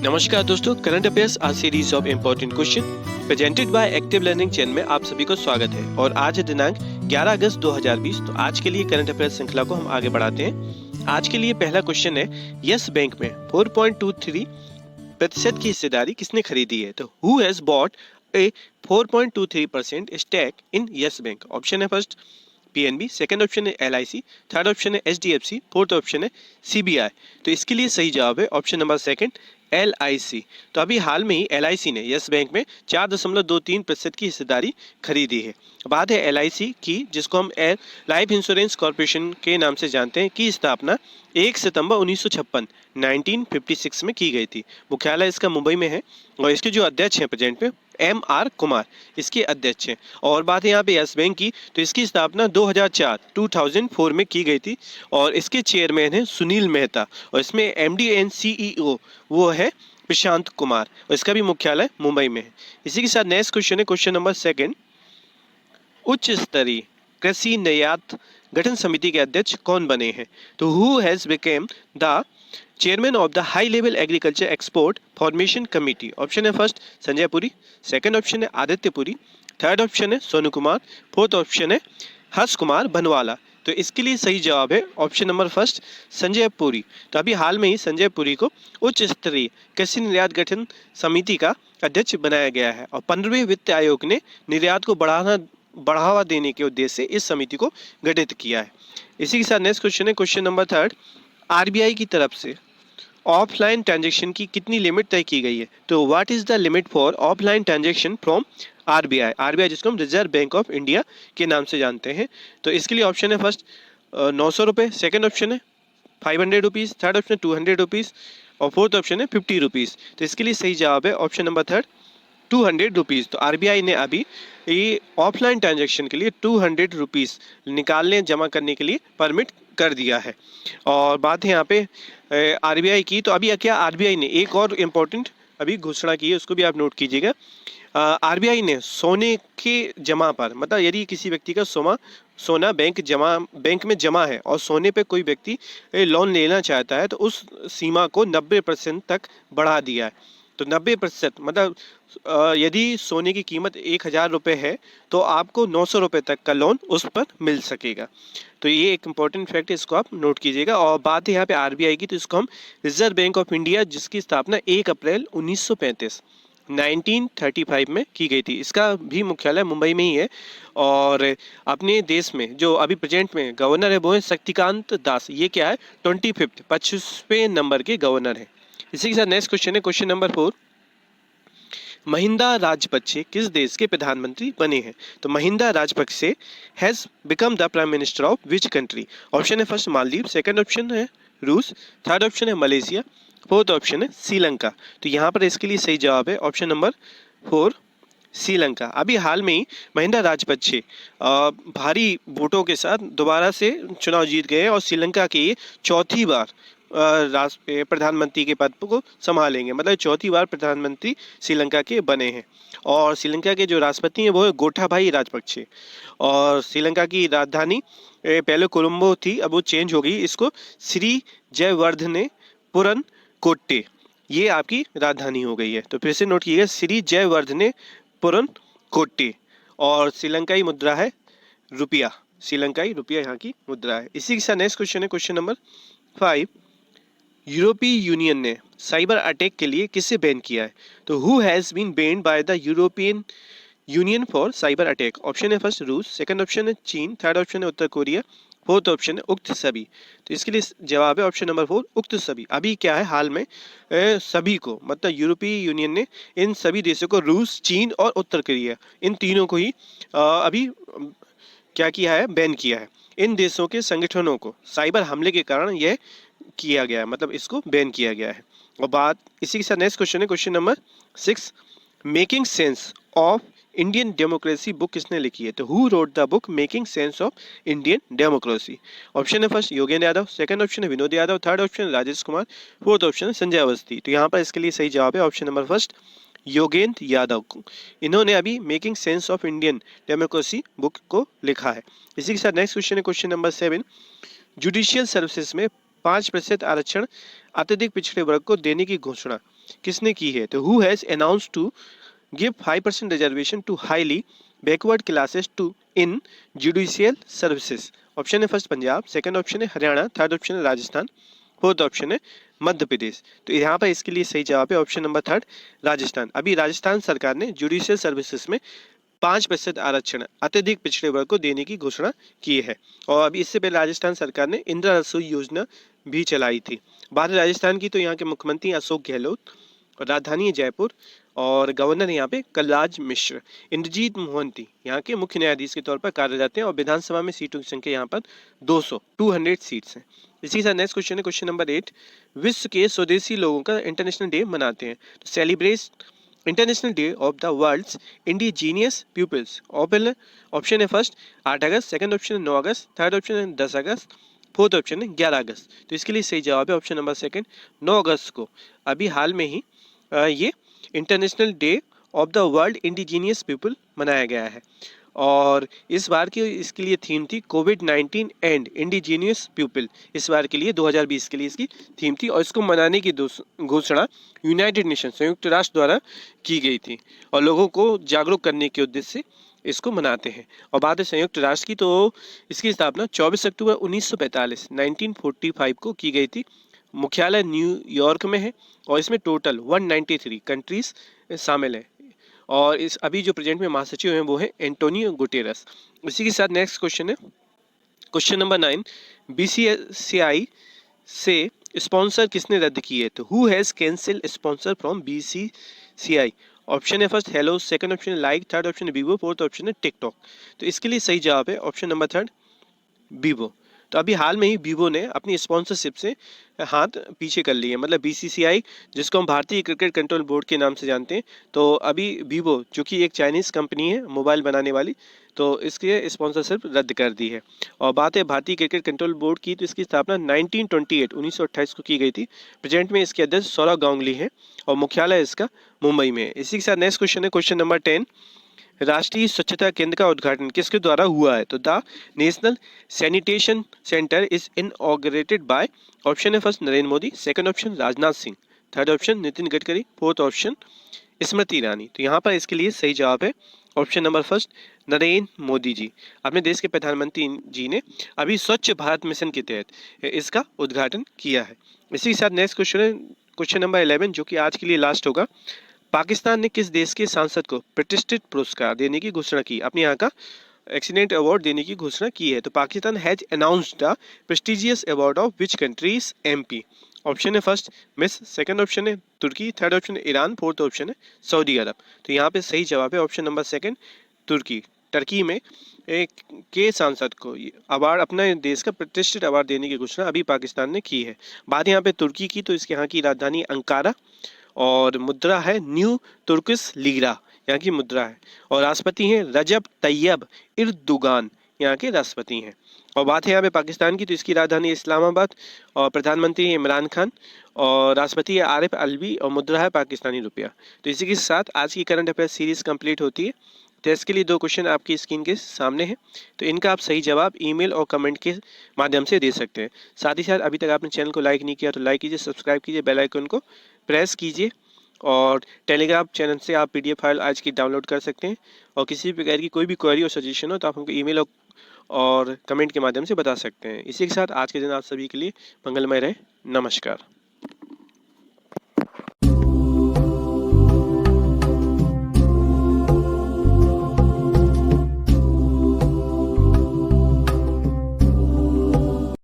नमस्कार दोस्तों, current affairs a series of important question presented by Active Learning channel में आप सभी को स्वागत है। और आज है दिनांक 11 अगस्त 2020। तो आज के लिए करंट अफेयर्स श्रृंखला को हम आगे बढ़ाते हैं। आज के लिए पहला क्वेश्चन है, यस बैंक में 4.23% की हिस्सेदारी किसने खरीदी है? तो who has bought a 4.23% stake in Yes Bank? Option है फर्स्ट पीएनबी, सेकंड ऑप्शन है एलआईसी, थर्ड ऑप्शन है एचडीएफसी, फोर्थ ऑप्शन है सीबीआई। तो इसके लिए सही जवाब है ऑप्शन नंबर सेकंड एलआईसी। तो अभी हाल में ही एलआईसी ने यस बैंक में 4.23% की हिस्सेदारी खरीदी है। बात है एलआईसी की, जिसको हम लाइफ इंश्योरेंस कॉर्पोरेशन के नाम से जानते हैं, की स्थापना 1 सितंबर 1956 में की गई थी। मुख्यालय इसका मुंबई में है और इसके जो अध्यक्ष हैं प्रेजेंट में एम.आर. कुमार इसके अध्यक्ष हैं। और बात है यहाँ पे यस बैंक की, तो इसकी स्थापना 2004 में की गई थी और इसके चेयरमैन हैं सुनील मेहता और इसमें एमडी एंड सीईओ वो है प्रशांत कुमार और इसका भी मुख्यालय मुंबई में है। इसी के साथ नेक्स्ट क्वेश्चन है क्वेश्चन नंबर सेकंड, उच्च स्तरीय कृषि निर्यात गठन समिति के अध्यक्ष कौन बने हैं? तो who has become the chairman of the high level agriculture export formation committee? Option है first Sanjay Puri, second option है आदित्य पुरी, थर्ड ऑप्शन है सोनू कुमार, फोर्थ ऑप्शन है हर्ष कुमार बनवाला। तो इसके लिए सही जवाब है option number first Sanjay Puri. तो अभी हाल में ही संजय पुरी को उच्च स्तरीय कृषि निर्यात गठन समिति का अध्यक्ष बनाया गया है और 15वें वित्त आयोग ने निर्यात को बढ़ावा देने के उद्देश्य से इस समिति को गठित किया है। इसी के साथ नेक्स्ट क्वेश्चन है क्वेश्चन नंबर थर्ड, आरबीआई की तरफ से ऑफलाइन ट्रांजैक्शन की कितनी लिमिट तय की गई है? तो what is the limit for offline transaction from RBI? RBI जिसको हम रिजर्व बैंक ऑफ इंडिया के नाम से जानते हैं। तो इसके लिए ऑप्शन है फर्स्ट 900 रुपये, सेकेंड ऑप्शन है 500 रुपीज़, थर्ड ऑप्शन 200 रुपीज़ और फोर्थ ऑप्शन है 50 रुपीज़। तो इसके लिए सही जवाब है ऑप्शन नंबर थर्ड 200 रुपीज़। तो आरबीआई ने अभी ये ऑफलाइन ट्रांजैक्शन के लिए 200 रुपीज़ निकालने जमा करने के लिए परमिट कर दिया है। और बात है यहाँ पे आरबीआई की, तो अभी क्या आरबीआई ने एक और इम्पोर्टेंट अभी घोषणा की है, उसको भी आप नोट कीजिएगा। आरबीआई ने सोने के जमा पर, मतलब यदि किसी व्यक्ति का सोना बैंक में जमा है और सोने पे कोई व्यक्ति लोन लेना चाहता है तो उस सीमा को 90% तक बढ़ा दिया है। तो 90% मतलब यदि सोने की कीमत 1000 रुपये है तो आपको 900 रुपये तक का लोन उस पर मिल सकेगा। तो ये एक इम्पॉर्टेंट फैक्ट है, इसको आप नोट कीजिएगा। और बात है यहाँ पे आरबीआई की, तो इसको हम रिजर्व बैंक ऑफ इंडिया, जिसकी स्थापना 1 अप्रैल 1935 में की गई थी। इसका भी मुख्यालय मुंबई में ही है और अपने देश में जो अभी प्रेजेंट में गवर्नर है वो है शक्तिकांत दास। ये क्या है 25वें नंबर के गवर्नर है। इसी के साथ नेक्स्ट क्वेश्चन है क्वेश्चन नंबर 4, महिंदा राजपक्षे किस देश के प्रधानमंत्री बने हैं? तो Mahinda Rajapaksa has become the prime minister of which country? Option है फर्स्ट मालदीव, सेकंड ऑप्शन है रूस, थर्ड ऑप्शन है मलेशिया, फोर्थ ऑप्शन है श्रीलंका। तो यहाँ पर इसके लिए सही जवाब है ऑप्शन नंबर 4 श्रीलंका। अभी हाल में ही महिंदा राजपक्षे भारी वोटों के साथ दोबारा से चुनाव जीत गए और श्रीलंका की चौथी बार प्रधानमंत्री के पद को संभालेंगे, मतलब चौथी बार प्रधानमंत्री श्रीलंका के बने हैं। और श्रीलंका के जो राष्ट्रपति हैं वो है गोटाबाया राजपक्षे और श्रीलंका की राजधानी पहले कोलंबो थी, अब वो चेंज हो गई, इसको श्री जयवर्धनेपुरम कोट्टे ये आपकी राजधानी हो गई है। तो फिर से नोट कीजिएगा श्री जयवर्धनेपुरम कोट्टे। और श्रीलंकाई मुद्रा है रुपया, श्रीलंकाई रुपया यहाँ की मुद्रा है। इसी के साथ नेक्स्ट क्वेश्चन है क्वेश्चन नंबर 5, यूरोपीय यूनियन ने साइबर अटैक के लिए किसे बैन किया है? तो who has been banned by the European Union for cyber attack? Option है फर्स्ट रूस, सेकंड ऑप्शन है चीन, थर्ड ऑप्शन है उत्तर कोरिया, फोर्थ ऑप्शन है उक्त सभी। तो इसके लिए जवाब है ऑप्शन नंबर 4 उक्त सभी। अभी क्या है हाल में सभी को, मतलब यूरोपीय यूनियन ने इन सभी देशों को, रूस, चीन और उत्तर कोरिया, इन तीनों को ही अभी क्या किया है, बैन किया है। इन देशों के संगठनों को साइबर हमले के कारण यह किया गया है, मतलब इसको बैन किया गया है। और बात इसी के साथ नेक्स्ट क्वेश्चन है question number 6, making sense of Indian democracy book किसने लिखी है? तो who wrote the book making sense of Indian democracy? Option है first Yogendra Yadav, second option है विनोद यादव, थर्ड ऑप्शन है राजेश कुमार, फोर्थ ऑप्शन है संजय अवस्थी। तो यहाँ पर इसके लिए सही जवाब है option number first Yogendra Yadav. इन्होंने अभी making sense of Indian democracy book को लिखा है। इसी के साथ नेक्स्ट क्वेश्चन है क्वेश्चन नंबर 7, जुडिशियल सर्विसेज में 5% आरक्षण अत्यधिक पिछड़े वर्ग को देने की घोषणा किसने की है? तो who has announced to give 5% reservation to highly backward classes to in judicial services. Option है फर्स्ट पंजाब, सेकंड ऑप्शन है हरियाणा, थर्ड ऑप्शन है राजस्थान, फोर्थ ऑप्शन है मध्य प्रदेश। तो यहाँ पर इसके लिए सही जवाब है ऑप्शन नंबर थर्ड, राजस्थान। अभी राजस्थान सरकार ने जुडिशियल सर्विसेज में 5% आरक्षण अत्यधिक पिछड़े वर्ग को देने की घोषणा की है। और अभी इससे पहले राजस्थान सरकार ने इंदिरा रसोई योजना भी चलाई थी। बात है राजस्थान की, तो यहाँ के मुख्यमंत्री अशोक गहलोत, और राजधानी है जयपुर, और गवर्नर यहाँ पे कलराज मिश्र। इंद्रजीत मोहंती यहाँ के मुख्य न्यायाधीश के तौर पर कार्यरत हैं, और विधानसभा में सीटों की संख्या यहाँ पर 200 सीट्स हैं। इसी के साथ नेक्स्ट क्वेश्चन है क्वेश्चन नंबर 8। विश्व के स्वदेशी लोगों का इंटरनेशनल डे मनाते हैं। तो celebrate international day of the world's indigenous peoples. Option है फर्स्ट 8 अगस्त, सेकंड ऑप्शन है 9 अगस्त, थर्ड ऑप्शन है 10 अगस्त, फोर्थ ऑप्शन है 11 अगस्त। तो इसके लिए सही जवाब है ऑप्शन नंबर सेकंड, 9 अगस्त को अभी हाल में ही ये international day of the world indigenous people मनाया गया है। और इस बार की इसके लिए थीम थी कोविड-19 एंड इंडिजीनियस पीपल। इस बार के लिए 2020 के लिए इसकी थीम थी, और इसको मनाने की घोषणा यूनाइटेड नेशन संयुक्त राष्ट्र द्वारा की गई थी, और लोगों को जागरूक करने के उद्देश्य से इसको मनाते हैं। और बात है संयुक्त राष्ट्र की, तो इसकी स्थापना 24 अक्टूबर 1945 1945 को की गई थी। मुख्यालय न्यूयॉर्क में है, और इसमें टोटल 193 कंट्रीज शामिल है। और इस अभी जो प्रेजेंट में महासचिव हैं वो है एंटोनियो गुटेरस। इसी के साथ नेक्स्ट क्वेश्चन है क्वेश्चन नंबर 9। बीसीसीआई से स्पॉन्सर किसने रद्द की है? तो who has cancel sponsor from BCCI. Option है फर्स्ट हेलो, सेकंड ऑप्शन है लाइक, थर्ड ऑप्शन है वीवो, फोर्थ ऑप्शन है टिकटॉक। तो इसके लिए सही जवाब है ऑप्शन नंबर थर्ड, वीवो। तो अभी हाल में ही वीवो ने अपनी स्पॉन्सरशिप से हाथ पीछे कर लिए, मतलब बीसीसीआई जिसको हम भारतीय क्रिकेट कंट्रोल बोर्ड के नाम से जानते हैं, तो अभी वीवो जो कि एक चाइनीज़ कंपनी है मोबाइल बनाने वाली, तो इसके स्पॉन्सरशिप रद्द कर दी है। और बात है भारतीय क्रिकेट कंट्रोल बोर्ड की, तो इसकी स्थापना 1928 को की गई थी। प्रेजेंट में इसके अध्यक्ष सौरव गांगुली है, और मुख्यालय इसका मुंबई में है। इसी के साथ नेक्स्ट क्वेश्चन है क्वेश्चन नंबर 10। राष्ट्रीय स्वच्छता केंद्र का उद्घाटन किसके द्वारा हुआ है? तो the national sanitation centre is inaugurated by. Option है first Narendra Modi, second option Rajnath Singh, third option Nitin Gadkari, fourth option Smriti Irani. तो यहाँ पर इसके लिए सही जवाब है option number first Narendra Modi ji. अपने देश के प्रधानमंत्री जी ने अभी स्वच्छ भारत मिशन के तहत इसका उद्घाटन किया है। इसी के साथ नेक्स्ट क्वेश्चन है क्वेश्चन नंबर 11, जो कि आज के लिए लास्ट होगा। पाकिस्तान ने किस देश के सांसद को प्रतिष्ठित पुरस्कार देने की घोषणा की, अपने यहाँ का एक्सीलेंट अवार्ड देने की घोषणा की है? तो Pakistan has announced the prestigious award of which countries MP. Option है फर्स्ट मिस्र, सेकंड ऑप्शन है तुर्की, थर्ड ऑप्शन है ईरान, फोर्थ ऑप्शन है सऊदी अरब। तो यहाँ पे सही जवाब है ऑप्शन नंबर सेकंड तुर्की। टर्की में एक के सांसद को अवार्ड, अपने देश का प्रतिष्ठित अवार्ड देने की घोषणा अभी पाकिस्तान ने की है। बात यहाँ पे तुर्की की, तो इसके यहाँ की राजधानी अंकारा, और मुद्रा है न्यू तुर्किश लीरा, यहाँ की मुद्रा है। और राष्ट्रपति हैं रजब तैयब इर्दुगान, यहाँ के राष्ट्रपति हैं। और बात है यहाँ पे पाकिस्तान की, तो इसकी राजधानी इस्लामाबाद, और प्रधानमंत्री है इमरान खान, और राष्ट्रपति है आरिफ अलवी, और मुद्रा है पाकिस्तानी रुपया। तो इसी के साथ आज की करंट अफेयर सीरीज कंप्लीट होती है। तो इसके लिए 2 क्वेश्चन आपकी स्क्रीन के सामने हैं, तो इनका आप सही जवाब ईमेल और कमेंट के माध्यम से दे सकते हैं। साथ ही साथ अभी तक आपने चैनल को लाइक नहीं किया तो लाइक कीजिए, सब्सक्राइब कीजिए, बेल आइकन को प्रेस कीजिए, और टेलीग्राम चैनल से आप पीडीएफ फाइल आज की डाउनलोड कर सकते हैं। और किसी भी प्रकार की कोई भी क्वेरी और सजेशन हो तो आप हमको ईमेल और कमेंट के माध्यम से बता सकते हैं। इसी के साथ आज के दिन आप सभी के लिए मंगलमय रहे। नमस्कार।